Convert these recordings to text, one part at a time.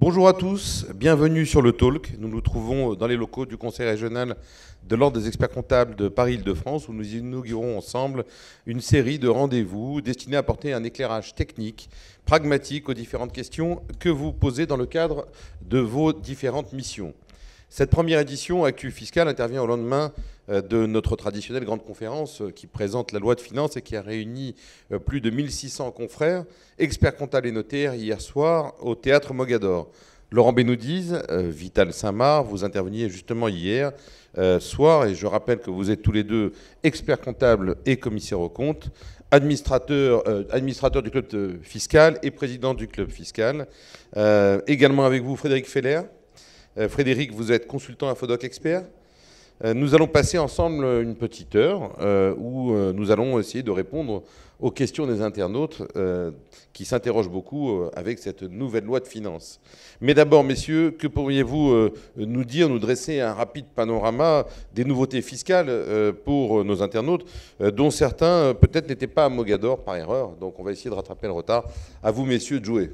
Bonjour à tous, bienvenue sur le Talk. Nous nous trouvons dans les locaux du Conseil régional de l'Ordre des experts comptables de Paris-Île-de-France où nous inaugurons ensemble une série de rendez-vous destinés à apporter un éclairage technique, pragmatique aux différentes questions que vous posez dans le cadre de vos différentes missions. Cette première édition Actu Fiscal intervient au lendemain de notre traditionnelle grande conférence qui présente la loi de finances et qui a réuni plus de 1600 confrères, experts comptables et notaires hier soir au Théâtre Mogador. Laurent Benoudiz, Vital Saint-Marc, vous interveniez justement hier soir, et je rappelle que vous êtes tous les deux experts comptables et commissaires aux comptes, administrateur du club fiscal et président du club fiscal. Également avec vous Frédéric Feller. Frédéric, vous êtes consultant Infodoc expert. Nous allons passer ensemble une petite heure où nous allons essayer de répondre aux questions des internautes qui s'interrogent beaucoup avec cette nouvelle loi de finances. Mais d'abord, messieurs, que pourriez-vous nous dire, nous dresser un rapide panorama des nouveautés fiscales pour nos internautes, dont certains peut-être n'étaient pas à Mogador par erreur. Donc on va essayer de rattraper le retard. À vous, messieurs, de jouer.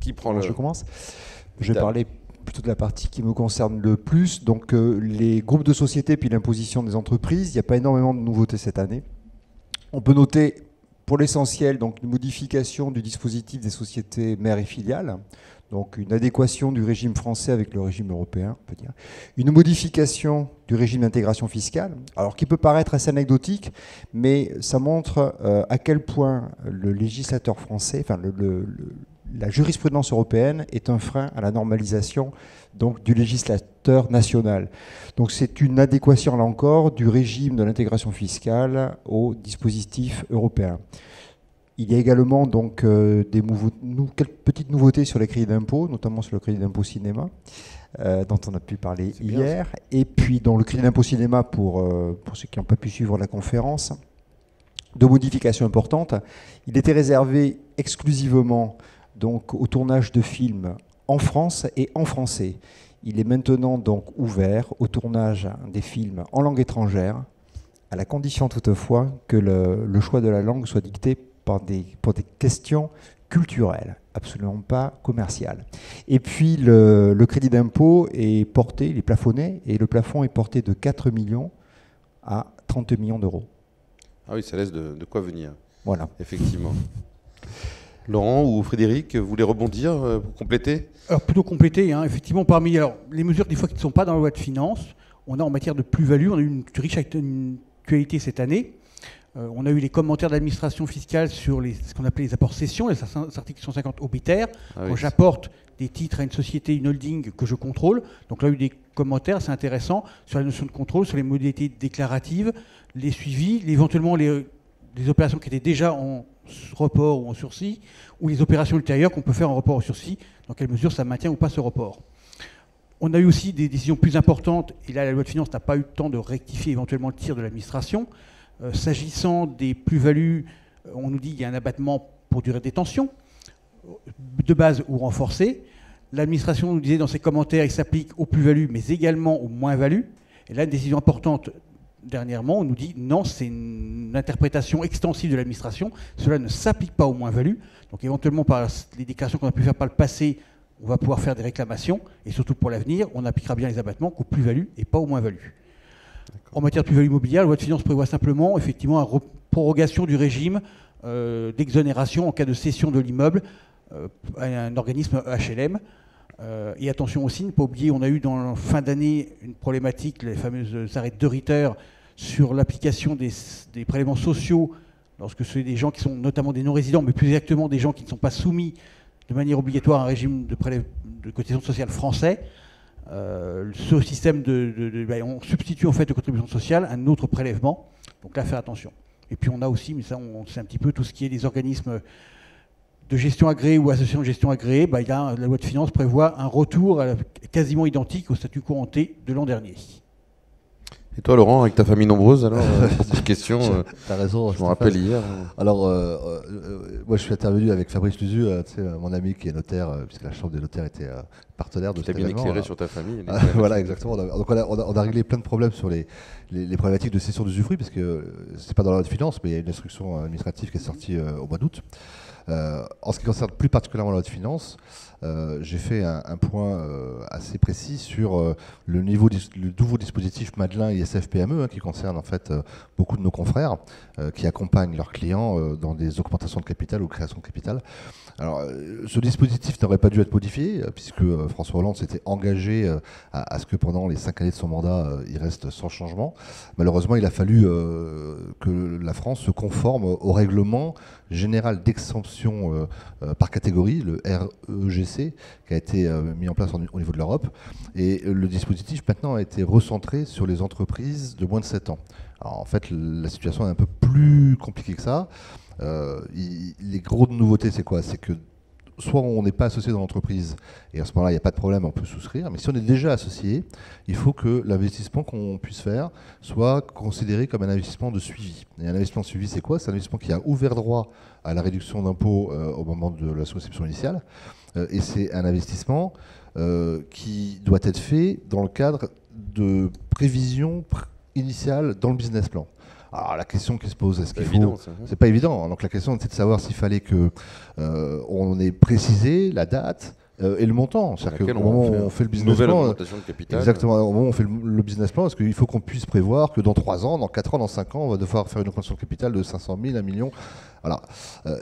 Qui prend le... Je commence. Je vais parler plutôt de la partie qui me concerne le plus. Donc les groupes de sociétés puis l'imposition des entreprises, il n'y a pas énormément de nouveautés cette année. On peut noter pour l'essentiel donc une modification du dispositif des sociétés mères et filiales, donc une adéquation du régime français avec le régime européen, on peut dire. Une modification du régime d'intégration fiscale, alors qui peut paraître assez anecdotique, mais ça montre à quel point le législateur français, enfin la jurisprudence européenne est un frein à la normalisation donc, du législateur national. Donc c'est une adéquation, là encore, du régime de l'intégration fiscale au dispositif européen. Il y a également donc, quelques petites nouveautés sur les crédits d'impôt, notamment sur le crédit d'impôt cinéma, dont on a pu parler hier. Et puis dans le crédit d'impôt cinéma, pour ceux qui n'ont pas pu suivre la conférence, deux modifications importantes. Il était réservé exclusivement donc au tournage de films en France et en français. Il est maintenant donc ouvert au tournage des films en langue étrangère, à la condition toutefois que le choix de la langue soit dicté pour des questions culturelles, absolument pas commerciales. Et puis le crédit d'impôt est porté, il est plafonné, et le plafond est porté de 4 millions à 30 millions d'euros. Ah oui, ça laisse de quoi venir. Voilà. Effectivement. Laurent ou Frédéric, vous voulez rebondir, vous compléter ? Alors plutôt compléter, hein, effectivement, parmi les mesures des fois qui ne sont pas dans la loi de finances, on a en matière de plus-value, on a eu une riche actualité cette année. On a eu les commentaires de l'administration fiscale sur ce qu'on appelait les apports cessions, les articles 150 obitaires. Quand j'apporte des titres à une société, une holding que je contrôle, donc là, il y a eu des commentaires, c'est intéressant, sur la notion de contrôle, sur les modalités déclaratives, les suivis, éventuellement les opérations qui étaient déjà en report ou en sursis, ou les opérations ultérieures qu'on peut faire en report ou sursis, dans quelle mesure ça maintient ou pas ce report. On a eu aussi des décisions plus importantes, et là la loi de finances n'a pas eu le temps de rectifier éventuellement le tir de l'administration. S'agissant des plus-values, on nous dit qu'il y a un abattement pour durée de détention, de base ou renforcé. L'administration nous disait dans ses commentaires qu'il s'applique aux plus-values, mais également aux moins-values. Et là, une décision importante dernièrement, on nous dit non, c'est une interprétation extensive de l'administration, cela ne s'applique pas aux moins-values. Donc éventuellement, par les déclarations qu'on a pu faire par le passé, on va pouvoir faire des réclamations, et surtout pour l'avenir, on appliquera bien les abattements qu'aux plus-values et pas aux moins-values. En matière de plus-value immobilière, la loi de finances prévoit simplement effectivement une prorogation du régime d'exonération en cas de cession de l'immeuble à un organisme HLM. Et attention aussi, ne pas oublier, on a eu dans la fin d'année une problématique, les fameuses arrêts de Ritter, sur l'application des prélèvements sociaux lorsque c'est des gens qui sont notamment des non-résidents, mais plus exactement des gens qui ne sont pas soumis de manière obligatoire à un régime de cotisation sociale français. Ce système on substitue en fait aux contributions sociales un autre prélèvement. Donc là, faire attention. Et puis on a aussi, mais ça on sait un petit peu, tout ce qui est des organismes de gestion agréée ou associations de gestion agréée, la loi de finances prévoit un retour quasiment identique au statut quo ante de l'an dernier. Et toi, Laurent, avec ta famille nombreuse, alors, petite question. T'as raison. Je me rappelle hier. Alors, moi, je suis intervenu avec Fabrice Luzu, mon ami qui est notaire, puisque la Chambre des notaires était partenaire de cet événement. Tu as bien éclairé sur ta famille. Voilà, exactement. Donc, on a réglé plein de problèmes sur les problématiques de cession d'usufruit, parce que c'est pas dans la loi de finances, mais il y a une instruction administrative qui est sortie au mois d'août. En ce qui concerne plus particulièrement la loi de finances, j'ai fait un point assez précis sur le nouveau dispositif Madelin ISF PME, qui concerne en fait beaucoup de nos confrères qui accompagnent leurs clients dans des augmentations de capital ou création de capital. Alors, ce dispositif n'aurait pas dû être modifié, puisque François Hollande s'était engagé à ce que pendant les 5 années de son mandat, il reste sans changement. Malheureusement, il a fallu que la France se conforme au règlement général d'exemption par catégorie, le REGC, qui a été mis en place au niveau de l'Europe. Et le dispositif, maintenant, a été recentré sur les entreprises de moins de 7 ans. Alors, en fait, la situation est un peu plus compliquée que ça. Les grosses nouveautés, c'est quoi? C'est que soit on n'est pas associé dans l'entreprise, et à ce moment-là, il n'y a pas de problème, on peut souscrire. Mais si on est déjà associé, il faut que l'investissement qu'on puisse faire soit considéré comme un investissement de suivi. Et un investissement de suivi, c'est quoi? C'est un investissement qui a ouvert droit à la réduction d'impôts au moment de la souscription initiale. Et c'est un investissement qui doit être fait dans le cadre de prévision initiale dans le business plan. Alors la question qui se pose, est-ce qu'il faut... C'est pas évident. Donc la question c'est de savoir s'il fallait que on ait précisé la date et le montant. C'est-à-dire qu'au moment où on fait le business plan, augmentation de capital. Exactement. Au moment où on fait le business plan, est-ce qu'il faut qu'on puisse prévoir que dans 3 ans, dans 4 ans, dans 5 ans, on va devoir faire une augmentation de capital de 500 000, 1 million. Voilà.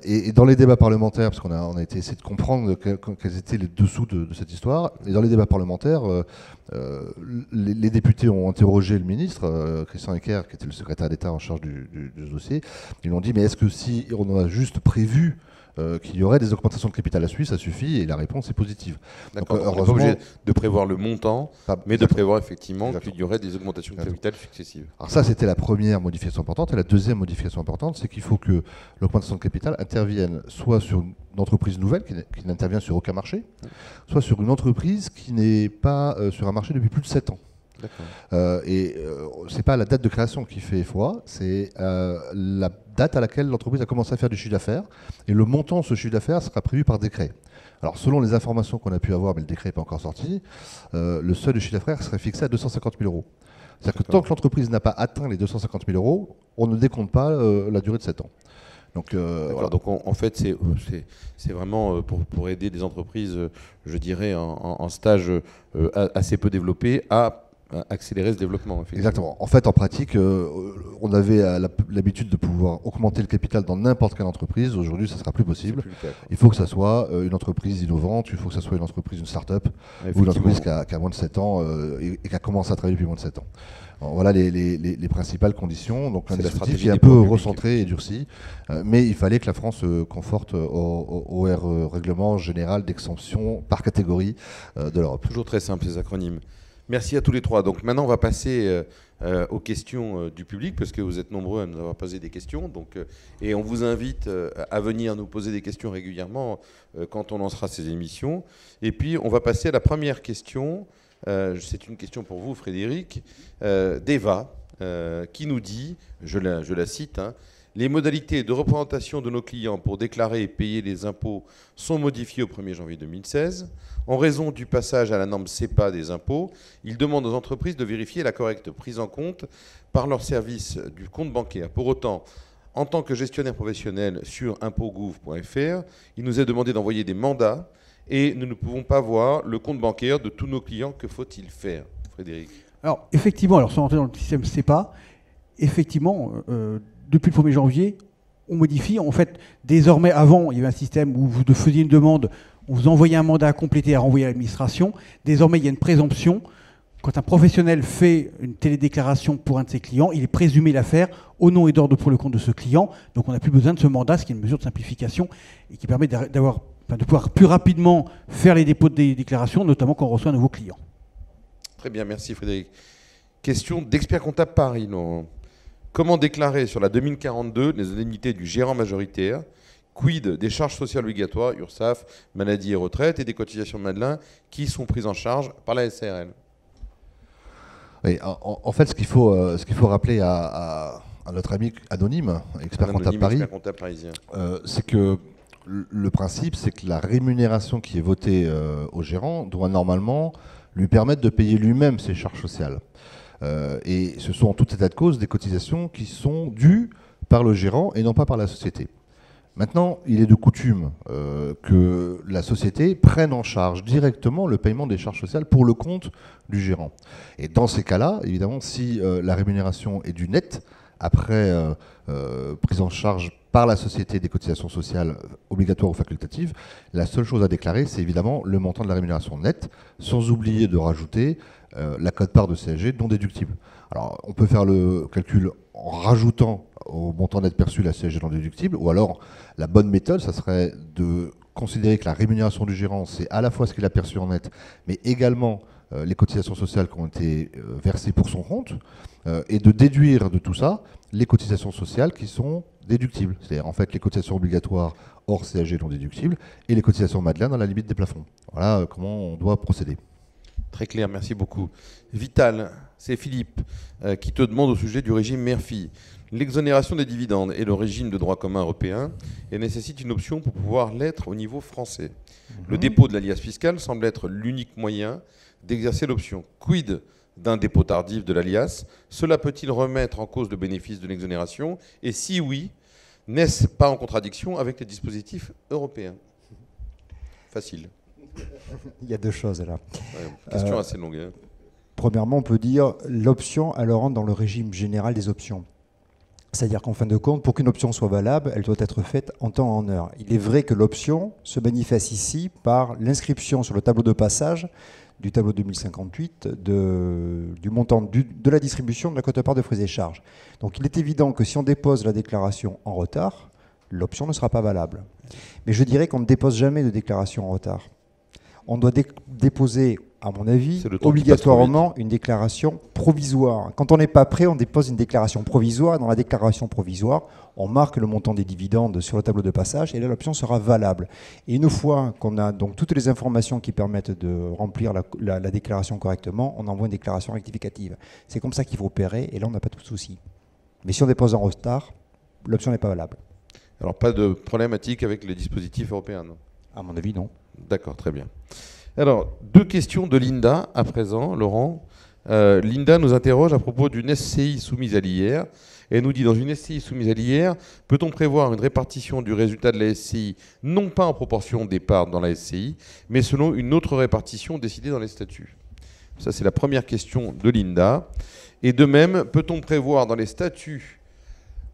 Et dans les débats parlementaires, parce qu'on a été essayé de comprendre quels étaient les dessous de cette histoire, et dans les débats parlementaires, les députés ont interrogé le ministre, Christian Eckert, qui était le secrétaire d'État en charge du dossier. Ils lui ont dit, mais est-ce que si on a juste prévu qu'il y aurait des augmentations de capital à suivre, ça suffit? Et la réponse est positive. D'accord. On n'est pas obligé de prévoir le montant, mais de prévoir effectivement qu'il y aurait des augmentations de capital successives. Alors ça, c'était la première modification importante. Et la deuxième modification importante, c'est qu'il faut que l'augmentation de capital intervienne soit sur une entreprise nouvelle qui n'intervient sur aucun marché, soit sur une entreprise qui n'est pas sur un marché depuis plus de 7 ans. C'est pas la date de création qui fait foi, c'est la date à laquelle l'entreprise a commencé à faire du chiffre d'affaires, et le montant de ce chiffre d'affaires sera prévu par décret. Alors selon les informations qu'on a pu avoir, mais le décret n'est pas encore sorti, le seuil de chiffre d'affaires serait fixé à 250 000 euros. C'est-à-dire que tant que l'entreprise n'a pas atteint les 250 000 euros, on ne décompte pas la durée de 7 ans. Donc, voilà. Donc en fait, c'est vraiment pour aider des entreprises, je dirais, en stage assez peu développé à accélérer ce développement. Exactement. En fait, en pratique, on avait l'habitude de pouvoir augmenter le capital dans n'importe quelle entreprise. Aujourd'hui, ça ne sera plus possible. Il faut que ça soit une entreprise innovante, il faut que ça soit une entreprise, une start-up, ou une entreprise qui a moins de 7 ans et qui a commencé à travailler depuis moins de 7 ans. Alors, voilà les principales conditions. Donc, un dispositif qui est un peu recentré et durci. Mais il fallait que la France se conforte au règlement général d'exemption par catégorie de l'Europe. Toujours très simple, ces acronymes. Merci à tous les trois. Donc maintenant, on va passer aux questions du public, parce que vous êtes nombreux à nous avoir posé des questions. Et on vous invite à venir nous poser des questions régulièrement quand on lancera ces émissions. Et puis, on va passer à la première question. C'est une question pour vous, Frédéric, d'Eva, qui nous dit, je la cite, les modalités de représentation de nos clients pour déclarer et payer les impôts sont modifiées au 1er janvier 2016. En raison du passage à la norme CEPA des impôts, ils demandent aux entreprises de vérifier la correcte prise en compte par leur service du compte bancaire. Pour autant, en tant que gestionnaire professionnel sur impôts.gouv.fr, il nous est demandé d'envoyer des mandats et nous ne pouvons pas voir le compte bancaire de tous nos clients. Que faut-il faire, Frédéric? Alors, effectivement, sans rentrer dans le système CEPA, effectivement, depuis le 1er janvier, on modifie. En fait, désormais, avant, il y avait un système où vous faisiez une demande, on vous envoyait un mandat à compléter, à renvoyer à l'administration. Désormais, il y a une présomption. Quand un professionnel fait une télédéclaration pour un de ses clients, il est présumé la faire au nom et d'ordre pour le compte de ce client. Donc, on n'a plus besoin de ce mandat, ce qui est une mesure de simplification et qui permet de pouvoir plus rapidement faire les dépôts de déclarations, notamment quand on reçoit un nouveau client. Très bien, merci Frédéric. Question d'Expert Comptable Paris. Comment déclarer sur la 2042 les indemnités du gérant majoritaire? Quid des charges sociales obligatoires, URSSAF, maladie et retraite, et des cotisations de Madelin qui sont prises en charge par la SARL? Oui, en fait, ce qu'il faut rappeler à notre ami anonyme, Expert Comptable Paris, c'est que le principe, c'est que la rémunération qui est votée au gérant doit normalement lui permettre de payer lui-même ses charges sociales. Et ce sont en tout état de cause des cotisations qui sont dues par le gérant et non pas par la société. Maintenant, il est de coutume que la société prenne en charge directement le paiement des charges sociales pour le compte du gérant. Et dans ces cas-là, évidemment, si la rémunération est du net, après prise en charge par la société des cotisations sociales obligatoires ou facultatives, la seule chose à déclarer, c'est évidemment le montant de la rémunération nette, sans oublier de rajouter la quote-part de CSG non déductible. Alors, on peut faire le calcul en rajoutant au montant net perçu la CSG non déductible, ou alors la bonne méthode, ça serait de considérer que la rémunération du gérant, c'est à la fois ce qu'il a perçu en net, mais également les cotisations sociales qui ont été versées pour son compte, et de déduire de tout ça les cotisations sociales qui sont déductibles. C'est-à-dire en fait les cotisations obligatoires hors CSG non déductibles et les cotisations Madeleine dans la limite des plafonds. Voilà comment on doit procéder. Très clair, merci beaucoup. Vital, c'est Philippe qui te demande au sujet du régime mère-fille. L'exonération des dividendes est le régime de droit commun européen et nécessite une option pour pouvoir l'être au niveau français. Le dépôt de l'alias fiscale semble être l'unique moyen d'exercer l'option. Quid d'un dépôt tardif de l'alias? Cela peut-il remettre en cause le bénéfice de l'exonération? Et si oui, n'est-ce pas en contradiction avec les dispositifs européens? Facile. Il y a deux choses là. Ouais, question assez longue. Hein. Premièrement, on peut dire l'option, elle rentre dans le régime général des options. C'est-à-dire qu'en fin de compte, pour qu'une option soit valable, elle doit être faite en temps et en heure. Il est vrai que l'option se manifeste ici par l'inscription sur le tableau de passage du tableau 2058 du montant de la distribution de la quote-part de frais et charges. Donc il est évident que si on dépose la déclaration en retard, l'option ne sera pas valable. Mais je dirais qu'on ne dépose jamais de déclaration en retard. On doit déposer, à mon avis, obligatoirement une déclaration provisoire. Quand on n'est pas prêt, on dépose une déclaration provisoire. Et dans la déclaration provisoire, on marque le montant des dividendes sur le tableau de passage et là, l'option sera valable. Et une fois qu'on a donc toutes les informations qui permettent de remplir la déclaration correctement, on envoie une déclaration rectificative. C'est comme ça qu'il faut opérer et là, on n'a pas tout de souci. Mais si on dépose en retard, l'option n'est pas valable. Alors, pas de problématique avec les dispositifs européens, non? À mon avis, non. D'accord, très bien. Alors, deux questions de Linda à présent, Laurent. Linda nous interroge à propos d'une SCI soumise à l'IR. Elle nous dit, dans une SCI soumise à l'IR, peut-on prévoir une répartition du résultat de la SCI, non pas en proportion des parts dans la SCI, mais selon une autre répartition décidée dans les statuts? Ça, c'est la première question de Linda. Et de même, peut-on prévoir dans les statuts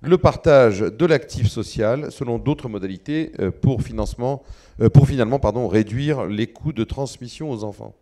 le partage de l'actif social selon d'autres modalités pour finalement réduire les coûts de transmission aux enfants?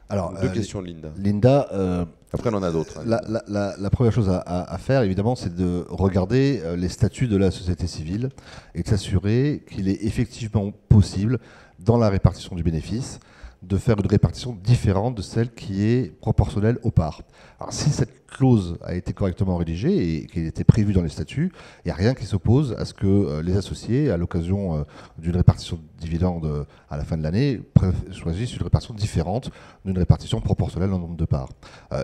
Alors, deux questions de Linda. Linda, après on en a d'autres. La première chose à faire, évidemment, c'est de regarder les statuts de la société civile et de s'assurer qu'il est effectivement possible, dans la répartition du bénéfice, de faire une répartition différente de celle qui est proportionnelle aux parts. Alors, si cette clause a été correctement rédigée et qu'elle était prévue dans les statuts, il n'y a rien qui s'oppose à ce que les associés, à l'occasion d'une répartition de dividendes à la fin de l'année, choisissent une répartition différente d'une répartition proportionnelle au nombre de parts.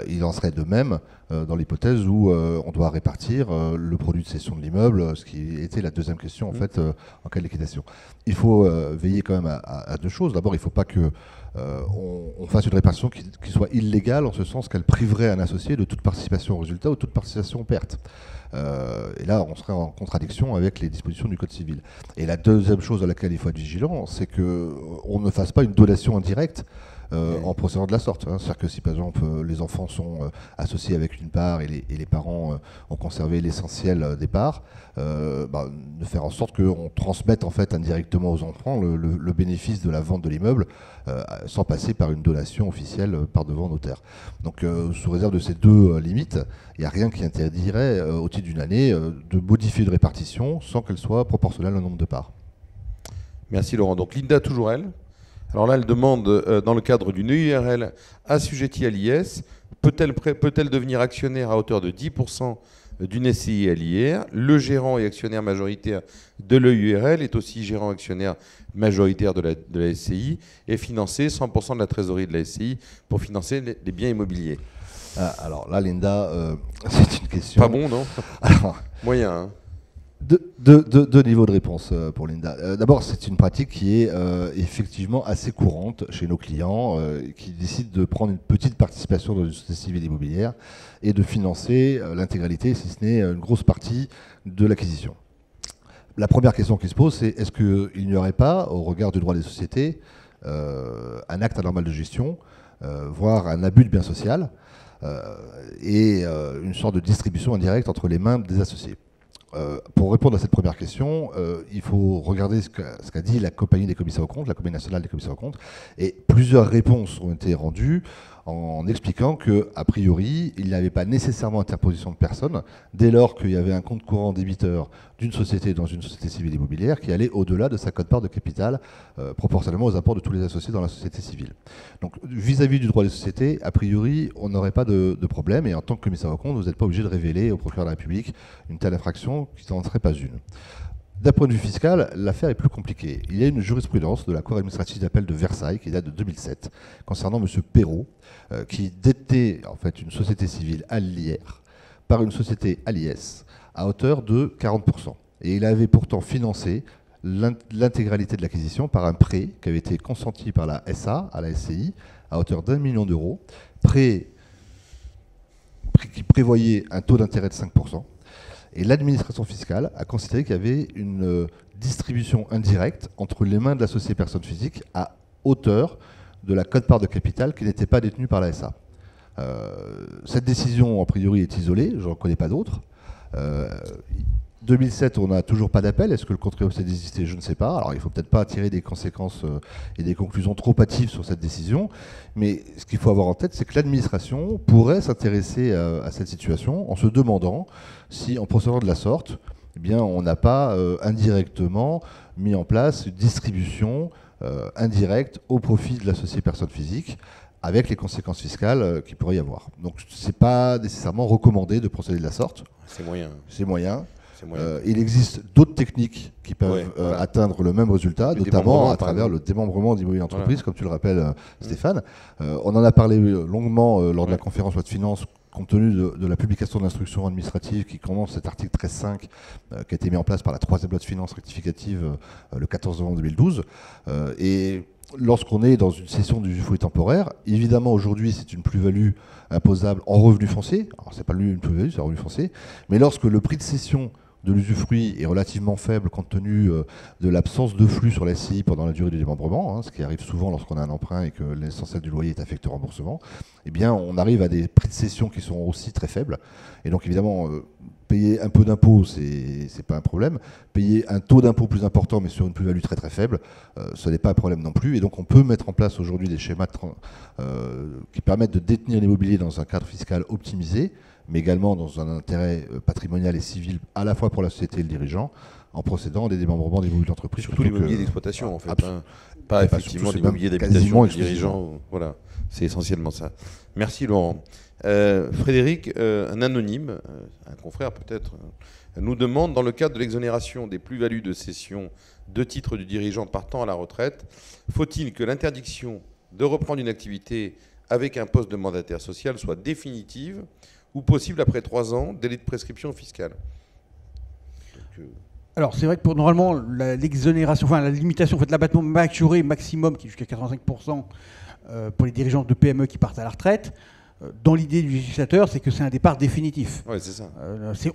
Il en serait de même dans l'hypothèse où on doit répartir le produit de cession de l'immeuble, ce qui était la deuxième question en fait en cas de liquidation. Il faut veiller quand même à deux choses. D'abord, il ne faut pas que on fasse une répartition qui soit illégale, en ce sens qu'elle priverait un associé de toute participation au résultat ou toute participation aux pertes. Et là, on serait en contradiction avec les dispositions du Code civil. Et la deuxième chose à laquelle il faut être vigilant, c'est qu'on ne fasse pas une donation indirecte en procédant de la sorte. C'est-à-dire que si par exemple les enfants sont associés avec une part et les parents ont conservé l'essentiel des parts, de faire en sorte qu'on transmette en fait indirectement aux enfants le bénéfice de la vente de l'immeuble sans passer par une donation officielle par devant notaire. Donc sous réserve de ces deux limites, il n'y a rien qui interdirait au titre d'une année de modifier de répartition sans qu'elle soit proportionnelle au nombre de parts. Merci Laurent. Donc Linda, toujours elle. Alors là, elle demande, dans le cadre d'une EURL assujettie à l'IS, peut-elle devenir actionnaire à hauteur de 10% d'une SCI à l'IR? Le gérant et actionnaire majoritaire de l'EURL est aussi gérant actionnaire majoritaire de la SCI et financer 100% de la trésorerie de la SCI pour financer les biens immobiliers. Alors là, Linda, c'est une question... Pas bon, non? Alors, moyen, hein. Deux niveaux de réponse pour Linda. D'abord, c'est une pratique qui est effectivement assez courante chez nos clients qui décident de prendre une petite participation dans une société civile immobilière et de financer l'intégralité, si ce n'est une grosse partie de l'acquisition. La première question qui se pose, c'est est-ce qu'il n'y aurait pas, au regard du droit des sociétés, un acte anormal de gestion, voire un abus de bien social, et une sorte de distribution indirecte entre les mains des associés. Pour répondre à cette première question, il faut regarder ce qu'a dit la compagnie des commissaires aux comptes, la compagnie nationale des commissaires aux comptes, et plusieurs réponses ont été rendues en expliquant qu'a priori, il n'y avait pas nécessairement interposition de personne, dès lors qu'il y avait un compte courant débiteur d'une société dans une société civile immobilière qui allait au-delà de sa quote-part de capital, proportionnellement aux apports de tous les associés dans la société civile. Donc vis-à-vis du droit des sociétés, a priori, on n'aurait pas de problème, et en tant que commissaire aux comptes, vous n'êtes pas obligé de révéler au procureur de la République une telle infraction qui n'en serait pas une. D'un point de vue fiscal, l'affaire est plus compliquée. Il y a une jurisprudence de la Cour administrative d'appel de Versailles qui date de 2007 concernant M. Perrault, qui détenait en fait une société civile à l'IR par une société à l'IS à hauteur de 40%. Et il avait pourtant financé l'intégralité de l'acquisition par un prêt qui avait été consenti par la SA à la SCI à hauteur d'1 million d'euros, prêt qui prévoyait un taux d'intérêt de 5%. Et l'administration fiscale a considéré qu'il y avait une distribution indirecte entre les mains de l'associé personne physique à hauteur de la quote-part de capital qui n'était pas détenue par la SA. Cette décision, a priori, est isolée, je n'en connais pas d'autres. 2007, on n'a toujours pas d'appel. Est-ce que le contraire s'est désisté? Je ne sais pas. Alors, il ne faut peut-être pas tirer des conséquences et des conclusions trop hâtives sur cette décision. Mais ce qu'il faut avoir en tête, c'est que l'administration pourrait s'intéresser à cette situation en se demandant si, en procédant de la sorte, eh bien, on n'a pas indirectement mis en place une distribution indirecte au profit de l'associé personne physique, avec les conséquences fiscales qu'il pourrait y avoir. Donc, ce n'est pas nécessairement recommandé de procéder de la sorte. C'est moyen. C'est moyen. Il existe d'autres techniques qui peuvent atteindre le même résultat, notamment à travers le démembrement d'immobilier d'entreprise, comme tu le rappelles, Stéphane. On en a parlé longuement lors de la conférence loi de finances, compte tenu de la publication de l'instruction administrative qui commence cet article 13.5 qui a été mis en place par la 3e loi de finances rectificative le 14 novembre 2012. Et lorsqu'on est dans une cession d'usufruit temporaire, évidemment aujourd'hui c'est une plus-value imposable en revenu foncier. Alors c'est pas une plus-value, c'est un revenu foncier. Mais lorsque le prix de cession de l'usufruit est relativement faible compte tenu de l'absence de flux sur la SCI pendant la durée du démembrement, ce qui arrive souvent lorsqu'on a un emprunt et que l'essentiel du loyer est affecté au remboursement, eh bien on arrive à des prix de cession qui sont aussi très faibles. Et donc évidemment, payer un peu d'impôt, c'est pas un problème. Payer un taux d'impôt plus important mais sur une plus-value très très faible, ce n'est pas un problème non plus. Et donc on peut mettre en place aujourd'hui des schémas qui permettent de détenir l'immobilier dans un cadre fiscal optimisé, mais également dans un intérêt patrimonial et civil à la fois pour la société et le dirigeant, en procédant à des démembrements d'immobilier d'entreprise. Surtout l'immobilier d'exploitation, en fait. Pas effectivement l'immobilier d'habitation du dirigeant. Voilà, c'est essentiellement ça. Merci Laurent. Frédéric, un anonyme, un confrère peut-être, nous demande, dans le cadre de l'exonération des plus-values de cession de titres du dirigeant partant à la retraite, faut-il que l'interdiction de reprendre une activité avec un poste de mandataire social soit définitive ou possible après 3 ans, délai de prescription fiscale? Alors c'est vrai que pour normalement l'exonération, enfin la limitation, en fait, l'abattement majoré maximum qui est jusqu'à 85% pour les dirigeants de PME qui partent à la retraite, dans l'idée du législateur, c'est que c'est un départ définitif. Oui, c'est ça.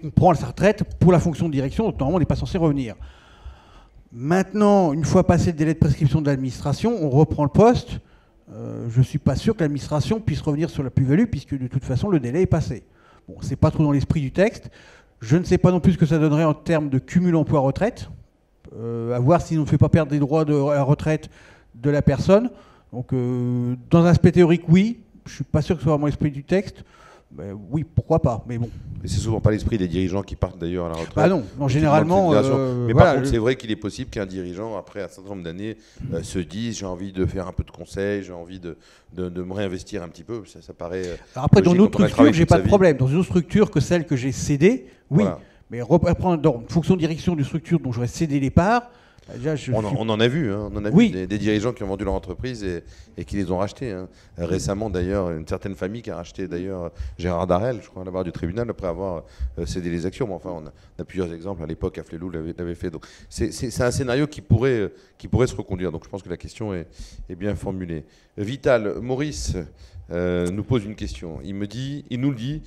On prend sa retraite pour la fonction de direction, donc normalement on n'est pas censé revenir. Maintenant, une fois passé le délai de prescription de l'administration, on reprend le poste. Je ne suis pas sûr que l'administration puisse revenir sur la plus-value, puisque de toute façon, le délai est passé. Bon, ce n'est pas trop dans l'esprit du texte. Je ne sais pas non plus ce que ça donnerait en termes de cumul emploi-retraite, à voir si on ne fait pas perdre des droits à la retraite de la personne. Donc, dans un aspect théorique, oui. Je ne suis pas sûr que ce soit vraiment l'esprit du texte. Mais oui, pourquoi pas, mais bon. Mais c'est souvent pas l'esprit des dirigeants qui partent d'ailleurs à la retraite. Ah non, généralement. Mais voilà, par contre, c'est vrai qu'il est possible qu'un dirigeant, après un certain nombre d'années, se dise j'ai envie de faire un peu de conseil, j'ai envie de me réinvestir un petit peu. Ça paraît. Alors après, dans une autre structure, j'ai pas de problème. Dans une autre structure que celle que j'ai cédée, oui. Voilà. Mais reprendre dans une fonction de direction d'une structure dont j'aurais cédé les parts. Déjà, on en a vu, hein, on en a vu des dirigeants qui ont vendu leur entreprise et qui les ont rachetés. Hein. Récemment, d'ailleurs, une certaine famille qui a racheté d'ailleurs Gérard Darel, je crois, à la barre du tribunal, après avoir cédé les actions. Mais enfin, on a plusieurs exemples. À l'époque, Afflelou l'avait fait. Donc, c'est un scénario qui pourrait se reconduire. Donc, je pense que la question est bien formulée. Vital, Maurice nous pose une question. Il nous le dit,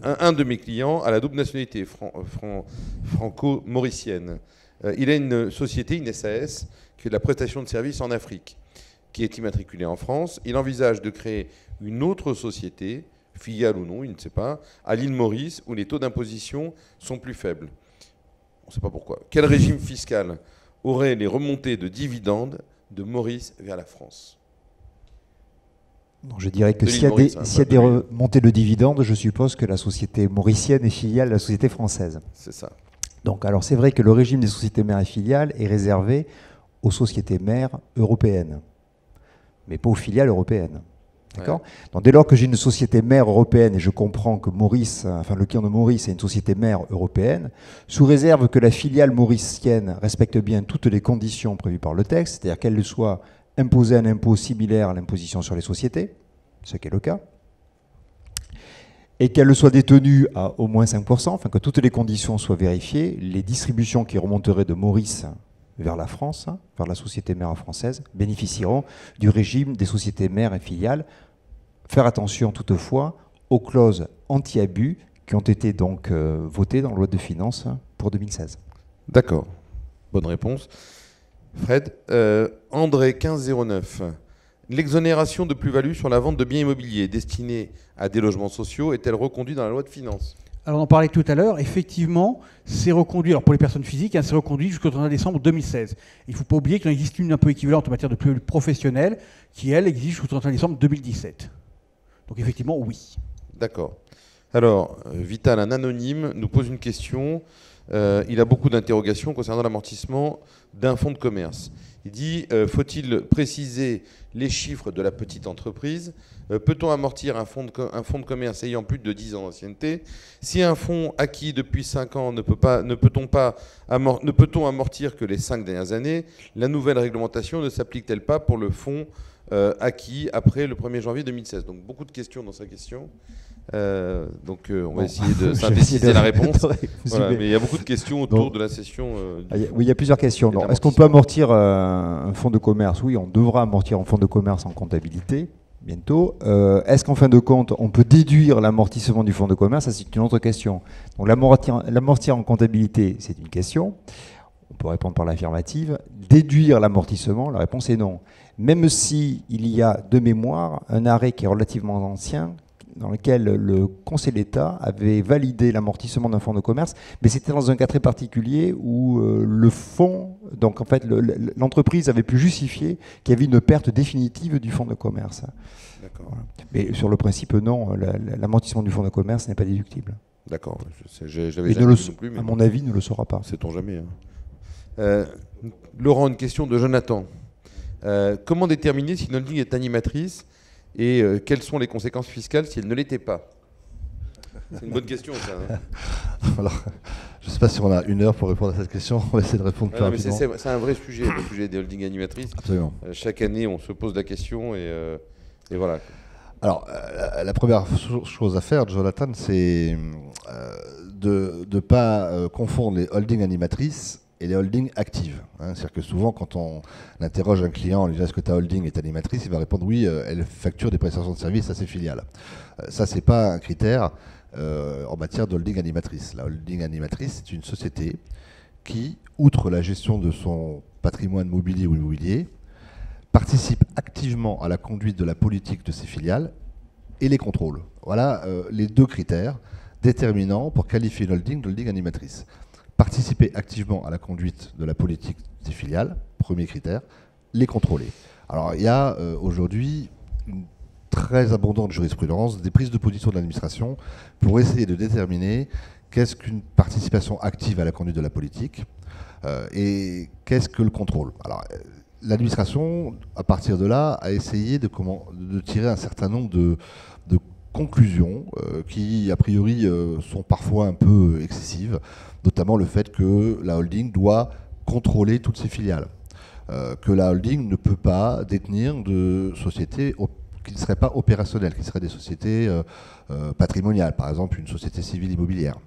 un de mes clients a la double nationalité franco-mauricienne. Il a une société, une SAS, qui fait de la prestation de services en Afrique, qui est immatriculée en France. Il envisage de créer une autre société, filiale ou non, il ne sait pas, à l'île Maurice, où les taux d'imposition sont plus faibles. On ne sait pas pourquoi. Quel régime fiscal aurait les remontées de dividendes de Maurice vers la France? Non, je dirais que s'il y a des remontées de dividendes, je suppose que la société mauricienne est filiale de la société française. C'est ça. Donc, alors c'est vrai que le régime des sociétés mères et filiales est réservé aux sociétés mères européennes, mais pas aux filiales européennes. D'accord ? Ouais. Donc, dès lors que j'ai une société mère européenne et je comprends que Maurice, enfin le client de Maurice est une société mère européenne, sous réserve que la filiale mauricienne respecte bien toutes les conditions prévues par le texte, c'est-à-dire qu'elle soit imposée un impôt similaire à l'imposition sur les sociétés, ce qui est le cas, et qu'elle soit détenue à au moins 5%, enfin que toutes les conditions soient vérifiées, les distributions qui remonteraient de Maurice vers la France, vers la société mère française, bénéficieront du régime des sociétés mères et filiales. Faire attention toutefois aux clauses anti-abus qui ont été donc votées dans la loi de finances pour 2016. D'accord, bonne réponse. Fred, André 1509, l'exonération de plus-value sur la vente de biens immobiliers destinés à des logements sociaux est-elle reconduite dans la loi de finances? Alors on en parlait tout à l'heure, effectivement, c'est reconduit, alors pour les personnes physiques, c'est reconduit jusqu'au 31 décembre 2016. Il ne faut pas oublier qu'il en existe une un peu équivalente en matière de plus-value professionnelle, qui elle existe jusqu'au 31 décembre 2017. Donc effectivement, oui. D'accord. Alors, Vital, un anonyme, nous pose une question. Il a beaucoup d'interrogations concernant l'amortissement d'un fonds de commerce. Il dit, faut-il préciser les chiffres de la petite entreprise? Peut-on amortir un fonds de commerce ayant plus de 10 ans d'ancienneté? Si un fonds acquis depuis 5 ans ne peut-on amortir que les 5 dernières années? La nouvelle réglementation ne s'applique-t-elle pas pour le fonds acquis après le 1er janvier 2016? Donc beaucoup de questions dans sa question. On va essayer de synthétiser la réponse. Voilà, mais il y a beaucoup de questions autour de la session. Oui, il y a plusieurs questions. Est-ce qu'on peut amortir un fonds de commerce? Oui, on devra amortir un fonds de commerce en comptabilité bientôt. Est-ce qu'en fin de compte, on peut déduire l'amortissement du fonds de commerce? Ça, c'est une autre question. Donc l'amortir en comptabilité, c'est une question. On peut répondre par l'affirmative. Déduire l'amortissement, la réponse est non. Même si il y a de mémoire un arrêt qui est relativement ancien, dans lequel le Conseil d'État avait validé l'amortissement d'un fonds de commerce, mais c'était dans un cas très particulier où le fonds, donc en fait l'entreprise avait pu justifier qu'il y avait une perte définitive du fonds de commerce. D'accord. Voilà. Mais sur le principe, non, l'amortissement du fonds de commerce n'est pas déductible. D'accord. J'avais jamais vu non plus, mais à mon avis, ne le sera pas. Sait-on jamais. Laurent, une question de Jonathan. Comment déterminer si une holding est animatrice et quelles sont les conséquences fiscales si elle ne l'était pas? C'est une bonne question, ça. Hein. Alors, je ne sais pas si on a 1 heure pour répondre à cette question. On va essayer de répondre plus rapidement. C'est un vrai sujet, le sujet des holdings animatrices. Absolument. Chaque année, on se pose la question et voilà. Alors, la première chose à faire, Jonathan, c'est de ne pas confondre les holdings animatrices et les holdings actives. C'est-à-dire que souvent, quand on interroge un client, on lui dit est-ce que ta holding est animatrice, il va répondre oui, elle facture des prestations de services à ses filiales. Ça, c'est pas un critère en matière de holding animatrice. La holding animatrice, c'est une société qui, outre la gestion de son patrimoine mobilier ou immobilier, participe activement à la conduite de la politique de ses filiales et les contrôle. Voilà les 2 critères déterminants pour qualifier une holding de holding animatrice. Participer activement à la conduite de la politique des filiales, premier critère, les contrôler. Alors, il y a aujourd'hui une très abondante jurisprudence, des prises de position de l'administration pour essayer de déterminer qu'est-ce qu'une participation active à la conduite de la politique et qu'est-ce que le contrôle. Alors, l'administration, à partir de là, a essayé de tirer un certain nombre de conclusions qui, a priori, sont parfois un peu excessives, notamment le fait que la holding doit contrôler toutes ses filiales, que la holding ne peut pas détenir de sociétés qui ne seraient pas opérationnelles, qui seraient des sociétés patrimoniales, par exemple une société civile immobilière.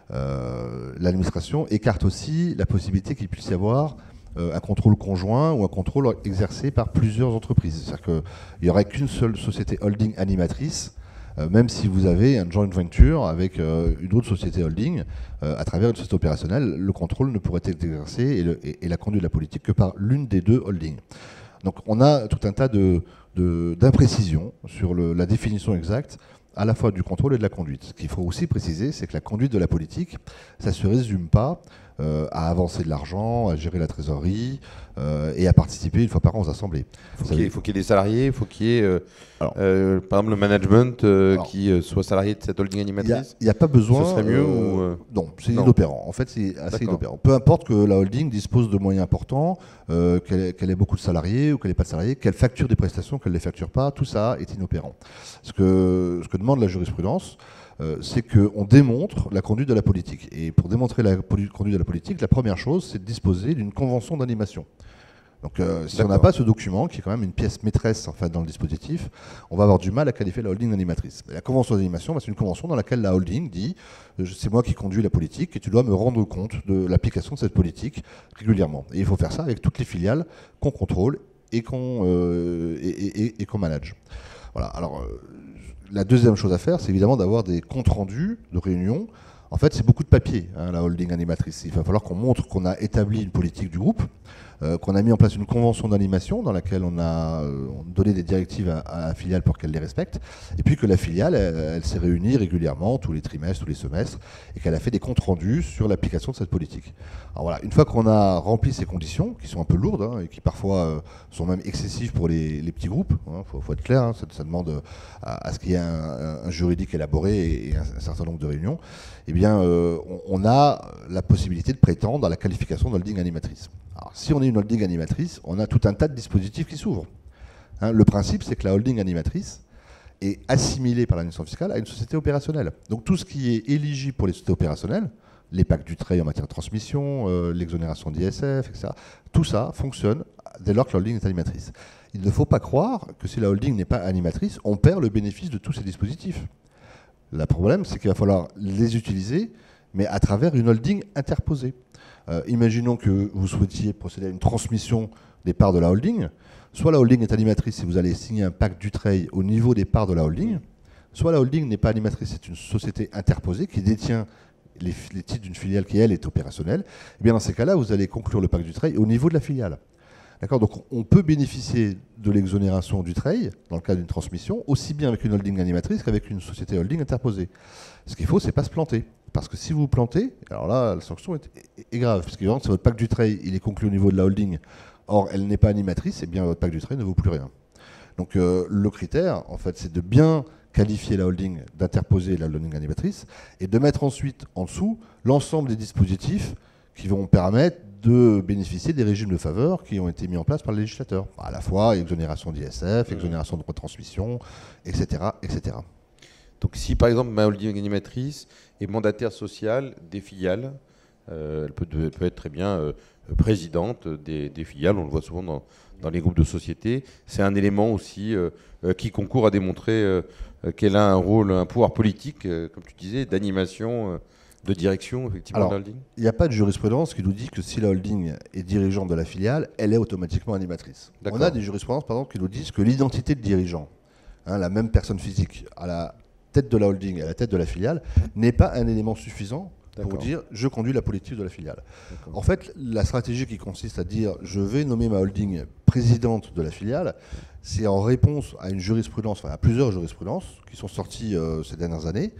L'administration écarte aussi la possibilité qu'il puisse y avoir un contrôle conjoint ou un contrôle exercé par plusieurs entreprises. C'est-à-dire qu'il n'y aurait qu'une seule société holding animatrice même si vous avez un joint venture avec une autre société holding, à travers une société opérationnelle, le contrôle ne pourrait être exercé et la conduite de la politique que par l'une des deux holdings. Donc on a tout un tas d'imprécisions sur la définition exacte à la fois du contrôle et de la conduite. Ce qu'il faut aussi préciser, c'est que la conduite de la politique, ça ne se résume pas à avancer de l'argent, à gérer la trésorerie et à participer une fois par an aux assemblées. Il faut qu'il y ait des salariés, il faut qu'il y ait, par exemple, le management qui soit salarié de cette holding animatrice. Il n'y a pas besoin. Ce serait mieux Non, c'est inopérant. En fait, c'est assez inopérant. Peu importe que la holding dispose de moyens importants, qu'elle ait beaucoup de salariés ou qu'elle n'ait pas de salariés, qu'elle facture des prestations, qu'elle ne les facture pas, tout ça est inopérant. Ce que demande la jurisprudence, c'est qu'on démontre la conduite de la politique. Et pour démontrer la conduite de la politique, la première chose, c'est de disposer d'une convention d'animation. Donc si on n'a pas ce document, qui est quand même une pièce maîtresse en fait, dans le dispositif, on va avoir du mal à qualifier la holding animatrice. La convention d'animation, c'est une convention dans laquelle la holding dit c'est moi qui conduis la politique et tu dois me rendre compte de l'application de cette politique régulièrement. Et il faut faire ça avec toutes les filiales qu'on contrôle et qu'on manage. Voilà. Alors la deuxième chose à faire, c'est évidemment d'avoir des comptes rendus de réunions. En fait, c'est beaucoup de papier, la holding animatrice. Il va falloir qu'on montre qu'on a établi une politique du groupe, qu'on a mis en place une convention d'animation dans laquelle on a donné des directives à la filiale pour qu'elle les respecte, et puis que la filiale, elle s'est réunie régulièrement, tous les trimestres, tous les semestres, et qu'elle a fait des comptes rendus sur l'application de cette politique. Alors voilà, une fois qu'on a rempli ces conditions, qui sont un peu lourdes, et qui parfois sont même excessives pour les petits groupes, faut être clair, ça demande à ce qu'il y ait un juridique élaboré et un certain nombre de réunions, eh bien, on a la possibilité de prétendre à la qualification d'holding animatrice. Alors, si on est une holding animatrice, on a tout un tas de dispositifs qui s'ouvrent. Le principe, c'est que la holding animatrice est assimilée par l'administration fiscale à une société opérationnelle. Donc tout ce qui est éligible pour les sociétés opérationnelles, les pactes du trade en matière de transmission, l'exonération d'ISF, etc., tout ça fonctionne dès lors que la holding est animatrice. Il ne faut pas croire que si la holding n'est pas animatrice, on perd le bénéfice de tous ces dispositifs. Le problème, c'est qu'il va falloir les utiliser, mais à travers une holding interposée. Imaginons que vous souhaitiez procéder à une transmission des parts de la holding. Soit la holding est animatrice et vous allez signer un pacte du trade au niveau des parts de la holding, soit la holding n'est pas animatrice, c'est une société interposée qui détient les titres d'une filiale qui, elle, est opérationnelle. Et bien dans ces cas-là, vous allez conclure le pacte du trade au niveau de la filiale. D'accord ? Donc on peut bénéficier de l'exonération du trade dans le cas d'une transmission, aussi bien avec une holding animatrice qu'avec une société holding interposée. Ce qu'il faut, c'est pas se planter. Parce que si vous vous plantez, alors là, la sanction est grave. Parce que si votre pacte du trade il est conclu au niveau de la holding, or elle n'est pas animatrice, et bien votre pacte du trade ne vaut plus rien. Donc le critère, en fait, c'est de bien qualifier la holding, d'interposer la holding animatrice, et de mettre ensuite en dessous l'ensemble des dispositifs qui vont permettre de bénéficier des régimes de faveur qui ont été mis en place par le législateur. À la fois exonération d'ISF, exonération de retransmission, etc., etc. Donc si par exemple ma holding animatrice est mandataire social des filiales, elle peut être très bien présidente des filiales, on le voit souvent dans les groupes de sociétés. C'est un élément aussi qui concourt à démontrer qu'elle a un rôle, un pouvoir politique, comme tu disais, d'animation, de direction effectivement. Alors, de la holding. Il n'y a pas de jurisprudence qui nous dit que si la holding est dirigeante de la filiale, elle est automatiquement animatrice. On a des jurisprudences par exemple qui nous disent que l'identité de dirigeant, la même personne physique à la tête de la holding et à la tête de la filiale, n'est pas un élément suffisant pour dire je conduis la politique de la filiale. En fait, la stratégie qui consiste à dire je vais nommer ma holding présidente de la filiale, c'est en réponse à une jurisprudence, enfin à plusieurs jurisprudences qui sont sorties ces dernières années,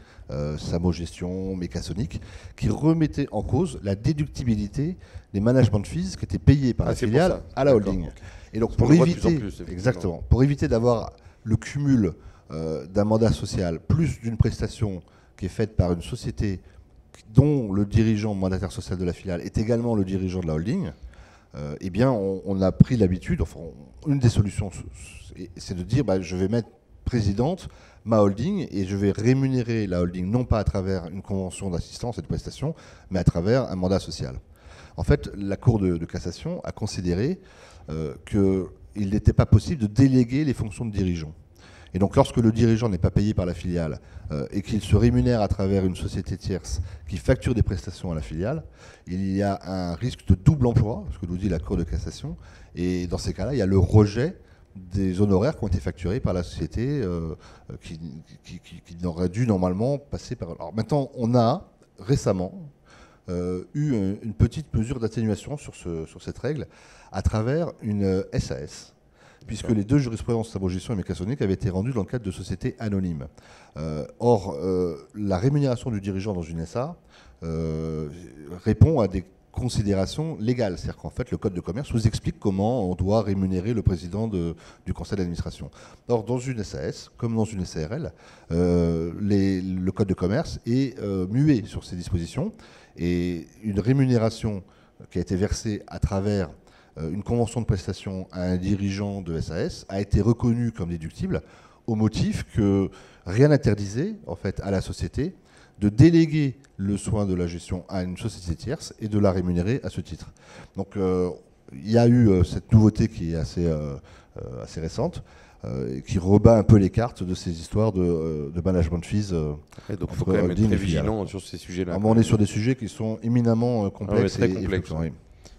Samo Gestion, Mécasonic, qui remettaient en cause la déductibilité des management fees qui étaient payés par la filiale à la holding. Et donc pour éviter d'avoir le cumul d'un mandat social plus d'une prestation qui est faite par une société dont le dirigeant mandataire social de la filiale est également le dirigeant de la holding, eh bien on a pris l'habitude, enfin une des solutions c'est de dire je vais mettre présidente ma holding et je vais rémunérer la holding non pas à travers une convention d'assistance et de prestation, mais à travers un mandat social. En fait, la Cour de cassation a considéré qu'il n'était pas possible de déléguer les fonctions de dirigeant. Et donc lorsque le dirigeant n'est pas payé par la filiale et qu'il se rémunère à travers une société tierce qui facture des prestations à la filiale, il y a un risque de double emploi, ce que nous dit la Cour de cassation, et dans ces cas-là, il y a le rejet des honoraires qui ont été facturés par la société qui n'auraient dû normalement passer par... Alors maintenant, on a récemment eu une petite mesure d'atténuation sur cette règle à travers une SAS, puisque les deux jurisprudences Sabot-Gestion et Mécassonic avaient été rendues dans le cadre de sociétés anonymes. Or, la rémunération du dirigeant dans une SA répond à des considérations légales. C'est-à-dire qu'en fait, le Code de commerce vous explique comment on doit rémunérer le président du conseil d'administration. Or, dans une SAS, comme dans une SARL, le Code de commerce est muet sur ces dispositions, et une rémunération qui a été versée à travers une convention de prestation à un dirigeant de SAS a été reconnue comme déductible au motif que rien n'interdisait en fait à la société de déléguer le soin de la gestion à une société tierce et de la rémunérer à ce titre. Donc il y a eu cette nouveauté qui est assez récente, qui rebat un peu les cartes de ces histoires de management fees. Donc il faut quand même être très vigilant sur ces sujets-là. On est sur des sujets qui sont éminemment complexes. Très complexes.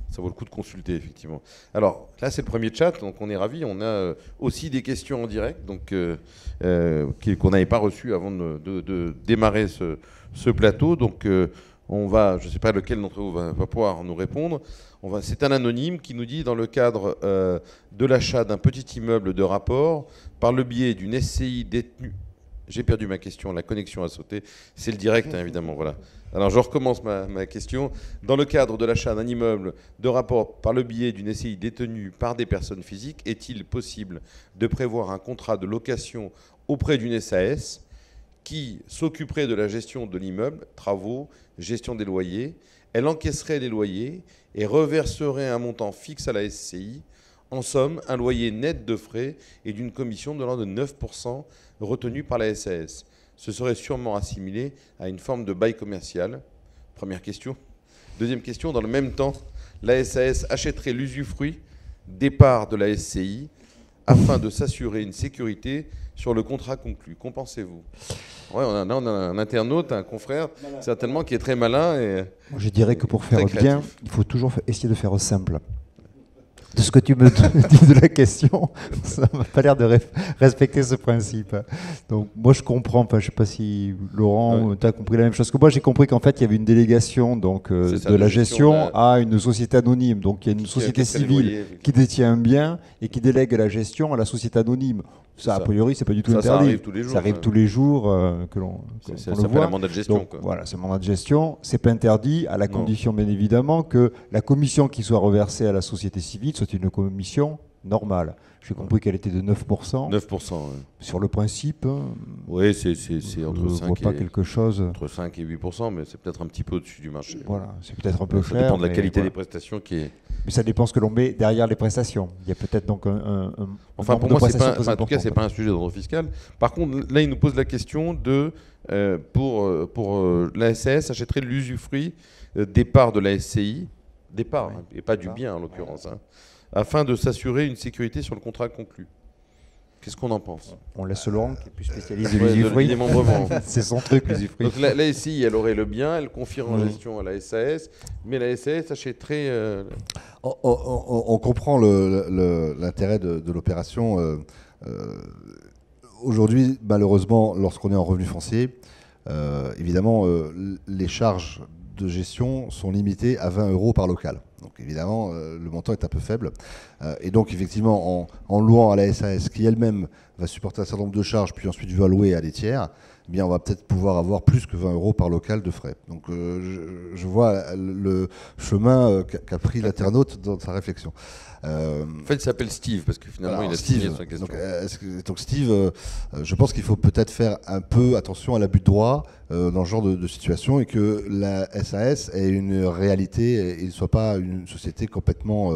Ça vaut le coup de consulter, effectivement. Alors, là, c'est le premier chat, donc on est ravis. On a aussi des questions en direct, donc qu'on n'avait pas reçues avant de démarrer ce plateau. Donc, on va, je ne sais pas lequel d'entre vous va pouvoir nous répondre. C'est un anonyme qui nous dit, dans le cadre de l'achat d'un petit immeuble de rapport, par le biais d'une SCI détenue... J'ai perdu ma question, la connexion a sauté. C'est le direct, hein, évidemment. Voilà. Alors, je recommence ma question. Dans le cadre de l'achat d'un immeuble de rapport par le biais d'une SCI détenue par des personnes physiques, est-il possible de prévoir un contrat de location auprès d'une SAS qui s'occuperait de la gestion de l'immeuble, travaux, gestion des loyers? Elle encaisserait les loyers et reverserait un montant fixe à la SCI. En somme, un loyer net de frais et d'une commission de l'ordre de 9% retenue par la SAS. Ce serait sûrement assimilé à une forme de bail commercial. Première question. Deuxième question, dans le même temps, la SAS achèterait l'usufruit des parts de la SCI afin de s'assurer une sécurité sur le contrat conclu. Qu'en pensez-vous? Ouais, on a un internaute, un confrère, certainement, qui est très malin. Et je dirais que pour faire bien, il faut toujours essayer de faire simple. De ce que tu me dis de la question, ça m'a pas l'air de respecter ce principe. Donc moi je comprends, enfin, je ne sais pas si Laurent, tu as compris la même chose que moi, j'ai compris qu'en fait il y avait une délégation donc, de la gestion à une société anonyme. Donc il y a une société civile qui détient un bien et qui délègue la gestion à la société anonyme. Ça, a priori, c'est pas du tout interdit. Ça arrive tous les jours. Ça arrive tous les jours que l'on le voit. Un mandat de gestion. Donc, voilà, c'est un mandat de gestion. C'est pas interdit, à la condition, bien évidemment, que la commission qui soit reversée à la société civile soit une commission normale. J'ai compris qu'elle était de 9%. 9%, oui. Sur le principe, oui, c'est entre 5 et 8%, mais c'est peut-être un petit peu au-dessus du marché. Voilà, c'est peut-être un peu cher. Ça dépend de la qualité des prestations qui est... Mais ça dépend ce que l'on met derrière les prestations. Il y a peut-être donc enfin, pour moi, en tout cas, c'est pas un sujet d'ordre fiscal. Par contre, là, il nous pose la question de pour la SAS achèterait l'usufruit des parts de la SCI, des parts, et pas du bien en l'occurrence, afin de s'assurer une sécurité sur le contrat conclu. Qu'est-ce qu'on en pense? On laisse Laurent qui est plus spécialisé de l'usufruit. C'est son truc, l'usufruit. Donc la SCI, elle aurait le bien, elle confierait en gestion à la SAS, mais la SAS achèterait... On comprend l'intérêt de l'opération. Aujourd'hui, malheureusement, lorsqu'on est en revenu foncier, évidemment, les charges de gestion sont limitées à 20 € par local. Donc évidemment, le montant est un peu faible. Et donc effectivement, en louant à la SAS, qui elle-même va supporter un certain nombre de charges, puis ensuite va louer à des tiers, eh bien on va peut-être pouvoir avoir plus que 20 € par local de frais. Donc je vois le chemin qu'a pris l'internaute dans sa réflexion. En fait, il s'appelle Steve, parce que finalement, il a signé sa question. Donc Steve, je pense qu'il faut peut-être faire un peu attention à l'abus de droit dans ce genre de situation, et que la SAS ait une réalité et ne soit pas une société complètement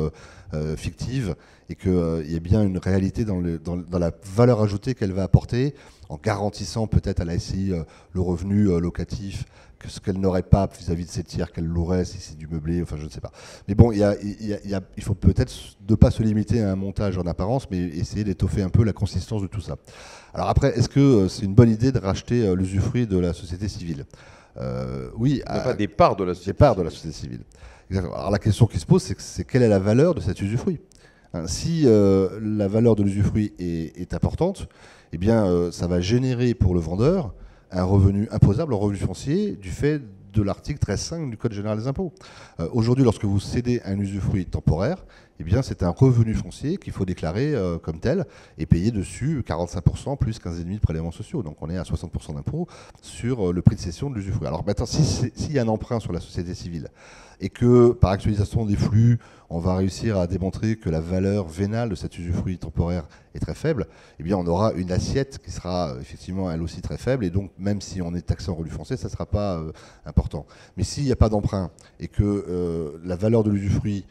fictive, et qu'il y ait bien une réalité dans la valeur ajoutée qu'elle va apporter, en garantissant peut-être à la SCI le revenu locatif, que ce qu'elle n'aurait pas vis-à-vis de ses tiers qu'elle louerait si c'est du meublé, enfin je ne sais pas. Mais bon, il faut peut-être ne pas se limiter à un montage en apparence, mais essayer d'étoffer un peu la consistance de tout ça. Alors après, est-ce que c'est une bonne idée de racheter l'usufruit de la société civile? Oui. Pas des parts de la société civile. Des parts de la société civile. Exactement. Alors la question qui se pose, c'est quelle est la valeur de cet usufruit? Si la valeur de l'usufruit est importante, eh bien, ça va générer pour le vendeur un revenu imposable, un revenu foncier, du fait de l'article 13.5 du Code général des impôts. Aujourd'hui, lorsque vous cédez un usufruit temporaire, eh bien, c'est un revenu foncier qu'il faut déclarer comme tel et payer dessus 45% plus 15,5% de prélèvements sociaux. Donc on est à 60% d'impôt sur le prix de cession de l'usufruit. Alors maintenant, s'il y a un emprunt sur la société civile et que par actualisation des flux, on va réussir à démontrer que la valeur vénale de cet usufruit temporaire est très faible, eh bien on aura une assiette qui sera effectivement elle aussi très faible, et donc même si on est taxé en revenu foncier, ça ne sera pas important. Mais s'il n'y a pas d'emprunt et que la valeur de l'usufruit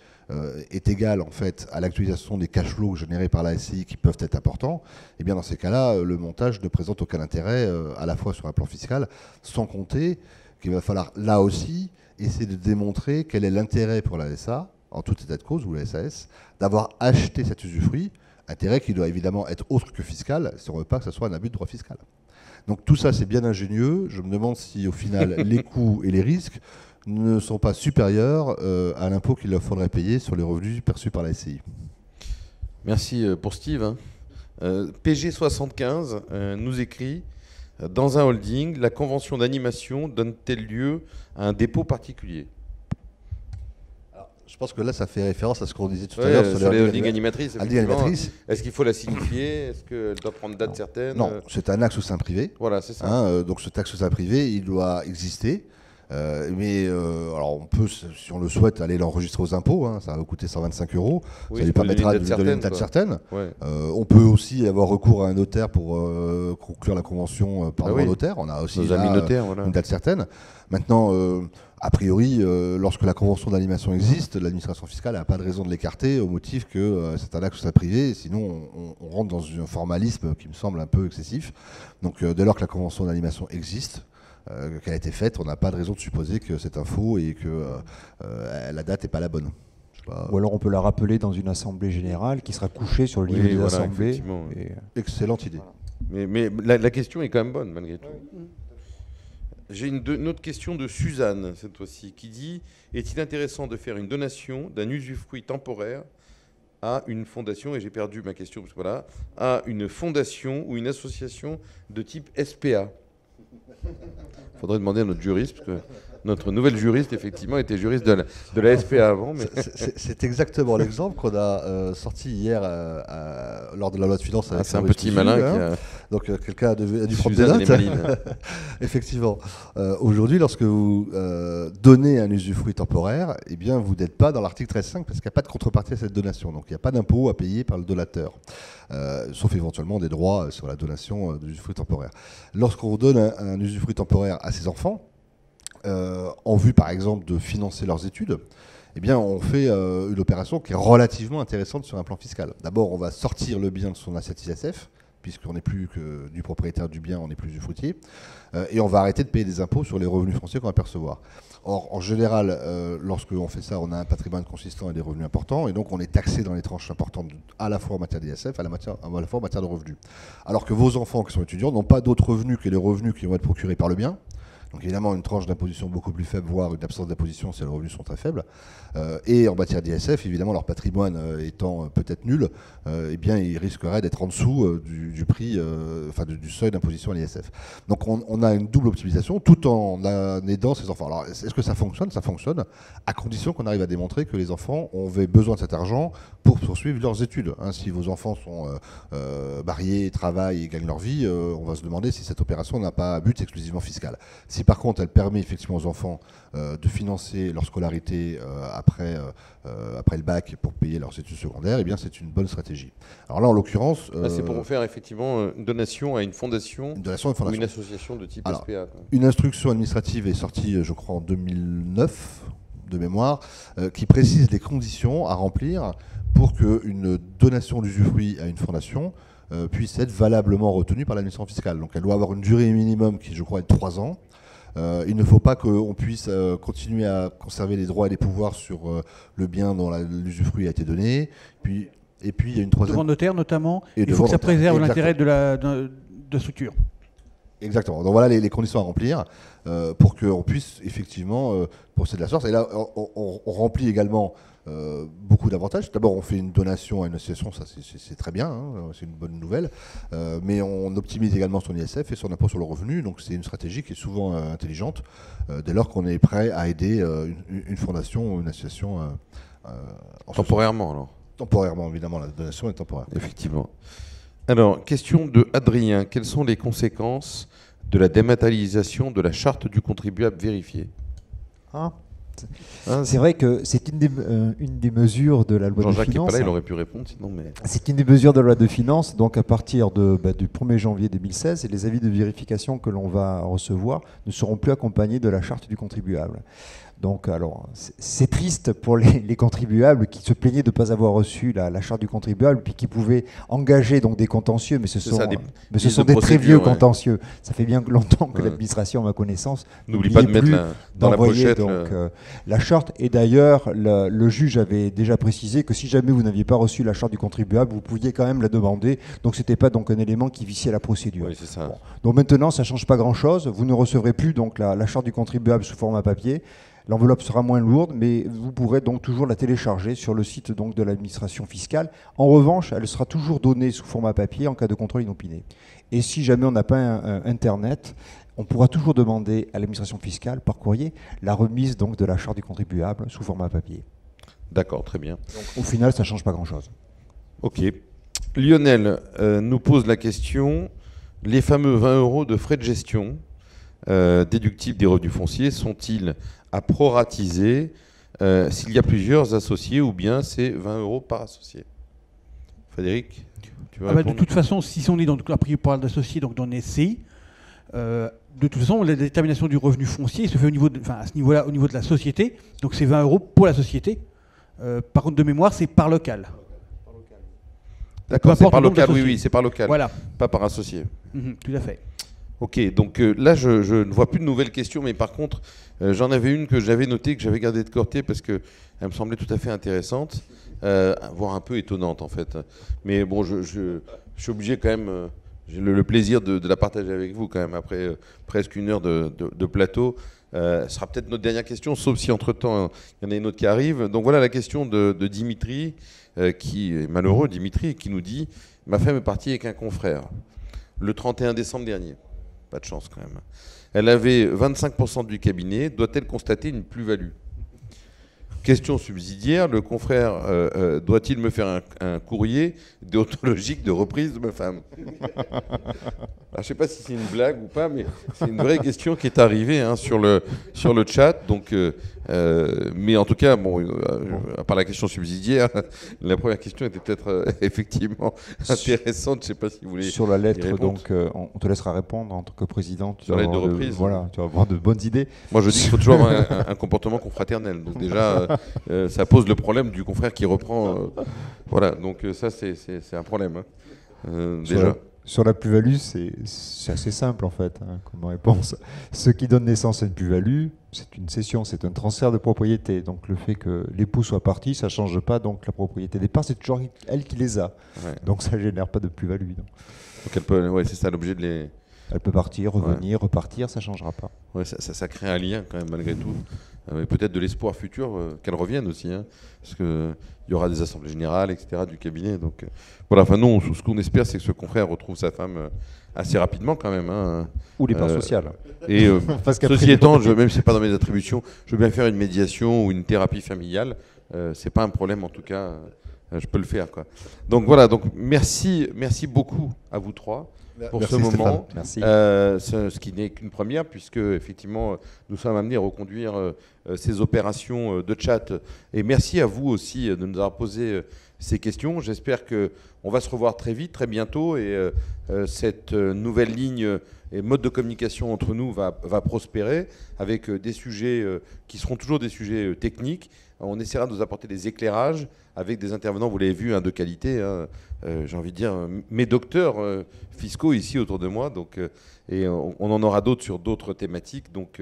est égale en fait à l'actualisation des cash flows générés par la SCI qui peuvent être importants, et bien dans ces cas-là, le montage ne présente aucun intérêt à la fois sur un plan fiscal, sans compter qu'il va falloir là aussi essayer de démontrer quel est l'intérêt pour la SA, en tout état de cause, ou la SAS, d'avoir acheté cet usufruit, intérêt qui doit évidemment être autre que fiscal, si on ne veut pas que ce soit un abus de droit fiscal. Donc tout ça c'est bien ingénieux, je me demande si au final les coûts et les risques ne sont pas supérieurs à l'impôt qu'il leur faudrait payer sur les revenus perçus par la SCI. Merci pour Steve. PG75 nous écrit: dans un holding, la convention d'animation donne-t-elle lieu à un dépôt particulier? Alors, je pense que là, ça fait référence à ce qu'on disait tout à l'heure sur les holdings animatrices. Est-ce qu'il faut la signifier? Est-ce qu'elle doit prendre date certaine? Non, c'est un acte sous seing privé. Voilà, c'est ça. Donc cet acte sous seing privé, il doit exister. Alors on peut, si on le souhaite, aller l'enregistrer aux impôts, ça va vous coûter 125 €, ça lui permettra de donner une date certaine. Ouais. On peut aussi avoir recours à un notaire pour conclure la convention par droit notaire, on a aussi une date certaine. Maintenant, a priori, lorsque la convention d'animation existe, l'administration fiscale n'a pas de raison de l'écarter au motif que c'est un acte sous seing privé, sinon on rentre dans un formalisme qui me semble un peu excessif. Donc dès lors que la convention d'animation existe, qu'elle a été faite, on n'a pas de raison de supposer que c'est un faux et que la date n'est pas la bonne. Ou alors on peut la rappeler dans une assemblée générale qui sera couchée sur le livre des assemblées. Excellente idée. Mais la question est quand même bonne malgré tout. J'ai une autre question de Suzanne cette fois-ci qui dit: est-il intéressant de faire une donation d'un usufruit temporaire à une fondation, et j'ai perdu ma question parce que voilà, à une fondation ou une association de type SPA? Il faudrait demander à notre juriste, parce que notre nouvelle juriste, effectivement, était juriste de la SPA avant. Mais... C'est exactement l'exemple qu'on a sorti hier lors de la loi de finances. C'est un petit malin qui a... Donc quelqu'un a dû prendre des notes. Effectivement. Aujourd'hui, lorsque vous donnez un usufruit temporaire, eh bien, vous n'êtes pas dans l'article 13.5 parce qu'il n'y a pas de contrepartie à cette donation. Donc il n'y a pas d'impôt à payer par le donateur. Sauf éventuellement des droits sur la donation d'usufruit temporaire. Lorsqu'on donne un usufruit temporaire à ses enfants, en vue par exemple de financer leurs études, eh bien, on fait une opération qui est relativement intéressante sur un plan fiscal. D'abord, on va sortir le bien de son assiette ISF, puisqu'on n'est plus que du propriétaire du bien, on n'est plus usufruitier, et on va arrêter de payer des impôts sur les revenus fonciers qu'on va percevoir. Or, en général, lorsqu'on fait ça, on a un patrimoine consistant et des revenus importants, et donc on est taxé dans les tranches importantes, à la fois en matière d'ISF, à la fois en matière de revenus. Alors que vos enfants qui sont étudiants n'ont pas d'autres revenus que les revenus qui vont être procurés par le bien. Donc évidemment une tranche d'imposition beaucoup plus faible, voire une absence d'imposition si les revenus sont très faibles. Et en matière d'ISF, évidemment leur patrimoine étant peut-être nul, eh bien ils risqueraient d'être en dessous du prix, du seuil d'imposition à l'ISF. Donc on a une double optimisation tout en aidant ces enfants. Alors est-ce que ça fonctionne? Ça fonctionne à condition qu'on arrive à démontrer que les enfants ont besoin de cet argent pour poursuivre leurs études. Si vos enfants sont mariés, travaillent et gagnent leur vie, on va se demander si cette opération n'a pas un but exclusivement fiscal. Si par contre elle permet effectivement aux enfants de financer leur scolarité après le bac pour payer leurs études secondaires, eh bien c'est une bonne stratégie. Alors là en l'occurrence... c'est pour faire effectivement une donation à une fondation, ou une association de type SPA. Une instruction administrative est sortie je crois en 2009 de mémoire, qui précise les conditions à remplir pour qu'une donation d'usufruit à une fondation puisse être valablement retenue par l'administration fiscale. Donc elle doit avoir une durée minimum qui je crois est de 3 ans. Il ne faut pas qu'on puisse continuer à conserver les droits et les pouvoirs sur le bien dont l'usufruit a été donné. Et puis il y a une troisième... Devant notaire notamment, il faut que ça préserve l'intérêt de la structure. Exactement. Donc voilà les conditions à remplir pour qu'on puisse effectivement procéder de la sorte. Et là, on remplit également beaucoup d'avantages. D'abord, on fait une donation à une association, ça c'est très bien, hein, c'est une bonne nouvelle. Mais on optimise également son ISF et son impôt sur le revenu. Donc c'est une stratégie qui est souvent intelligente dès lors qu'on est prêt à aider une fondation ou une association. Temporairement alors. Temporairement, évidemment, la donation est temporaire. Effectivement. Alors, question de Adrien. Quelles sont les conséquences de la dématérialisation de la charte du contribuable vérifié ? C'est vrai que c'est une des mesures de la loi de Jean-Jacques n'est finances. pas là, il aurait pu répondre sinon. Mais... C'est une des mesures de la loi de finances. Donc à partir du 1er janvier 2016, les avis de vérification que l'on va recevoir ne seront plus accompagnés de la charte du contribuable. Donc, alors, c'est triste pour les contribuables qui se plaignaient de ne pas avoir reçu la charte du contribuable, puis qui pouvaient engager donc des contentieux, mais ce sont des très vieux contentieux. Ça fait bien longtemps que l'administration, à ma connaissance, n'oublie pas de mettre dans la pochette la charte. Et d'ailleurs, le juge avait déjà précisé que si jamais vous n'aviez pas reçu la charte du contribuable, vous pouviez quand même la demander. Donc, c'était pas donc un élément qui viciait la procédure. Oui, c'est ça. Bon. Donc maintenant, ça change pas grand-chose. Vous ne recevrez plus donc la charte du contribuable sous format papier. L'enveloppe sera moins lourde, mais vous pourrez donc toujours la télécharger sur le site donc de l'administration fiscale. En revanche, elle sera toujours donnée sous format papier en cas de contrôle inopiné. Et si jamais on n'a pas Internet, on pourra toujours demander à l'administration fiscale, par courrier, la remise donc de la charte du contribuable sous format papier. D'accord, très bien. Donc, au final, ça ne change pas grand-chose. Ok. Lionel nous pose la question, les fameux 20 € de frais de gestion déductibles des revenus fonciers sont-ils à proratiser s'il y a plusieurs associés ou bien c'est 20 € par associé? Frédéric, tu veux répondre? De toute façon, si on est dans la prise par d'associés, donc dans une SCI, de toute façon, la détermination du revenu foncier se fait à ce niveau-là, au niveau de la société. Donc c'est 20 € pour la société. Par contre, de mémoire, c'est par local. D'accord, c'est par local, oui, c'est par local. Voilà. Pas par associé. Tout à fait. Ok, donc là, je ne vois plus de nouvelles questions, mais par contre, j'en avais une que j'avais notée, que j'avais gardée de côté parce qu'elle me semblait tout à fait intéressante, voire un peu étonnante en fait. Mais bon, je suis obligé quand même, j'ai le plaisir de la partager avec vous quand même après presque une heure de plateau. Ce sera peut-être notre dernière question, sauf si entre-temps, il y en a une autre qui arrive. Donc voilà la question de Dimitri, qui est malheureux, Dimitri, qui nous dit « Ma femme est partie avec un confrère le 31 décembre dernier. » Pas de chance quand même. Elle avait 25% du cabinet. Doit-elle constater une plus-value? Question subsidiaire, le confrère doit-il me faire un courrier déontologique de reprise de ma femme? Alors, je ne sais pas si c'est une blague ou pas, mais c'est une vraie question qui est arrivée sur le chat. Donc, mais en tout cas, à part la question subsidiaire, la première question était peut-être effectivement intéressante. Je ne sais pas si vous voulez. Sur la lettre, donc, on te laissera répondre en tant que président. Sur la lettre de reprise. Voilà, tu vas avoir de bonnes idées. Moi, je dis qu'il faut toujours avoir un comportement confraternel. Donc déjà, ça pose le problème du confrère qui reprend. Voilà, donc ça, c'est un problème. Déjà. Sur la plus-value, c'est assez simple en fait comme réponse. Ce qui donne naissance à une plus-value, c'est une cession, c'est un transfert de propriété. Donc le fait que l'époux soit parti, ça ne change pas donc la propriété des parts, c'est toujours elle qui les a. Ouais. Donc ça ne génère pas de plus-value. Donc elle peut, c'est ça l'objet de les... Elle peut partir, revenir, repartir, ça ne changera pas. Ouais, ça crée un lien quand même malgré tout. Peut-être de l'espoir futur qu'elle revienne aussi, parce qu'il y aura des assemblées générales, etc., du cabinet. Donc voilà, enfin non, ce qu'on espère, c'est que ce confrère retrouve sa femme assez rapidement quand même. Ou les parts sociales. Et ceci étant, même si c'est pas dans mes attributions, je veux bien faire une médiation ou une thérapie familiale. C'est pas un problème en tout cas, je peux le faire, quoi. Donc voilà, donc merci beaucoup à vous trois. Pour ce moment, merci. Ce qui n'est qu'une première, puisque effectivement nous sommes amenés à reconduire ces opérations de chat. Et merci à vous aussi de nous avoir posé ces questions. J'espère qu'on va se revoir très vite, très bientôt, et cette nouvelle ligne et mode de communication entre nous va prospérer avec des sujets qui seront toujours des sujets techniques. On essaiera de vous apporter des éclairages avec des intervenants, vous l'avez vu, de qualité. J'ai envie de dire, mes docteurs fiscaux ici autour de moi. Donc, et on en aura d'autres sur d'autres thématiques. Donc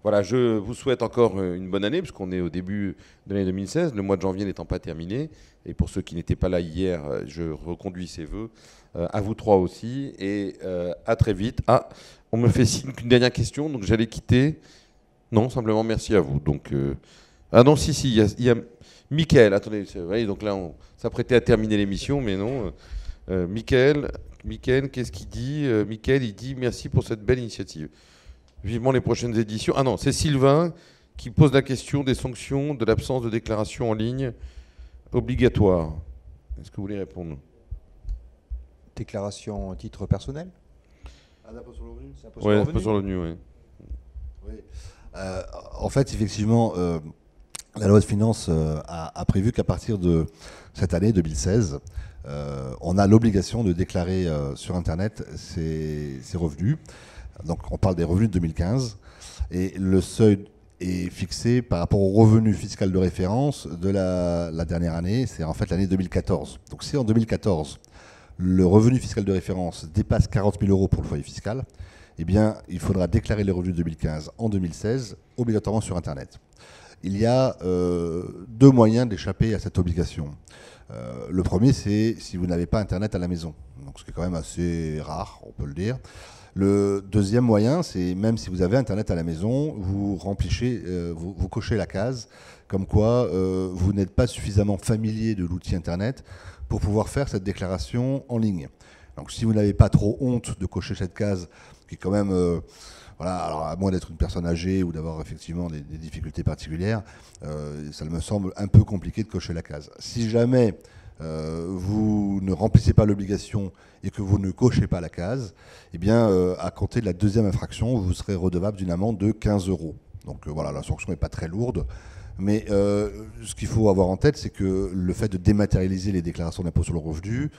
Voilà, je vous souhaite encore une bonne année, puisqu'on est au début de l'année 2016, le mois de janvier n'étant pas terminé. Et pour ceux qui n'étaient pas là hier, je reconduis ces vœux. À vous trois aussi, et à très vite. Ah, on me fait signe qu'une dernière question, donc j'allais quitter. Non, simplement merci à vous. Donc, ah non, si, il y a Mickaël. Attendez, voyez, donc là, on s'apprêtait à terminer l'émission, mais non. Mickaël, qu'est-ce qu'il dit Mickaël, il dit merci pour cette belle initiative. Vivement les prochaines éditions. Ah non, c'est Sylvain qui pose la question des sanctions de l'absence de déclaration en ligne obligatoire. Est-ce que vous voulez répondre? Déclaration à titre personnel? L'impôt sur le revenu. Oui, l'impôt sur le revenu, oui. Oui. En fait, effectivement, la loi de finances a prévu qu'à partir de cette année 2016, on a l'obligation de déclarer sur Internet ses revenus. Donc on parle des revenus de 2015. Et le seuil est fixé par rapport au revenu fiscal de référence de la dernière année, c'est en fait l'année 2014. Donc si en 2014, le revenu fiscal de référence dépasse 40 000 euros pour le foyer fiscal, eh bien, il faudra déclarer les revenus de 2015 en 2016, obligatoirement sur Internet. Il y a deux moyens d'échapper à cette obligation. Le premier, c'est si vous n'avez pas Internet à la maison, donc ce qui est quand même assez rare, on peut le dire. Le deuxième moyen, c'est même si vous avez Internet à la maison, vous remplissez, vous cochez la case, comme quoi vous n'êtes pas suffisamment familier de l'outil Internet pour pouvoir faire cette déclaration en ligne. Donc si vous n'avez pas trop honte de cocher cette case, qui est quand même, voilà, alors à moins d'être une personne âgée ou d'avoir effectivement des difficultés particulières, ça me semble un peu compliqué de cocher la case. Si jamais vous ne remplissez pas l'obligation et que vous ne cochez pas la case, eh bien, à compter de la deuxième infraction, vous serez redevable d'une amende de 15 €. Donc voilà, la sanction n'est pas très lourde. Mais ce qu'il faut avoir en tête, c'est que le fait de dématérialiser les déclarations d'impôt sur le revenu,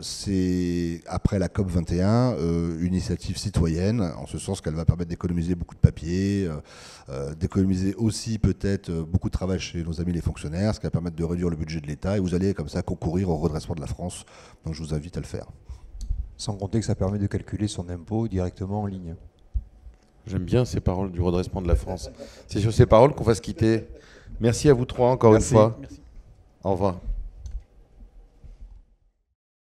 c'est, après la COP 21, une initiative citoyenne, en ce sens qu'elle va permettre d'économiser beaucoup de papier, d'économiser aussi peut-être beaucoup de travail chez nos amis les fonctionnaires, ce qui va permettre de réduire le budget de l'État, et vous allez comme ça concourir au redressement de la France. Donc je vous invite à le faire. Sans compter que ça permet de calculer son impôt directement en ligne. J'aime bien ces paroles du redressement de la France. C'est sur ces paroles qu'on va se quitter. Merci à vous trois encore une fois. Merci. Au revoir.